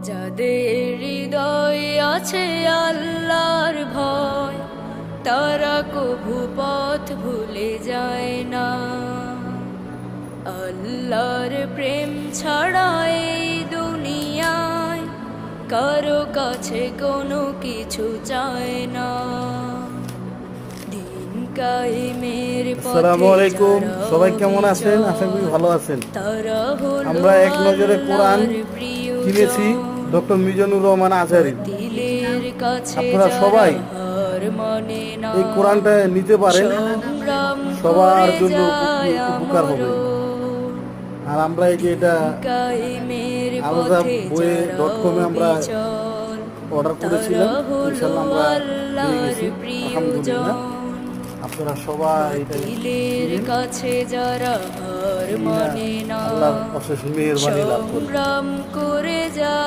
যাদের হৃদয়ে আছে আল্লাহর ভয়, তারা কভু পথ ভুলে যায় না। আল্লাহর প্রেম ছাড়া এই দুনিয়ায় কারো কাছে কোনো কিছু চায় না। দিন কায়েমের পথে আসসালামু আলাইকুম, সবাই কেমন আছেন? আশা করি ভালো আছেন। আমরা এক নজরে কোরআন কিনেছি ডক্টর মিজানুর রহমান আজহারী। আপনারা সবাই এই কোরআনটা নিতে পারেন, সবার জন্য উপকার হবে। আর আমরা এই যে এটা আলাদা বইয়ে .com আমরা অর্ডার করেছিলাম, ইনশাআল্লাহ আমরা পেয়ে গেছি, আলহামদুলিল্লাহ। আপনারা সবাই এটা কাছে যারা হার মানে না, আল্লাহর অশেষ মেহেরবানি লাভ করুন। করে যা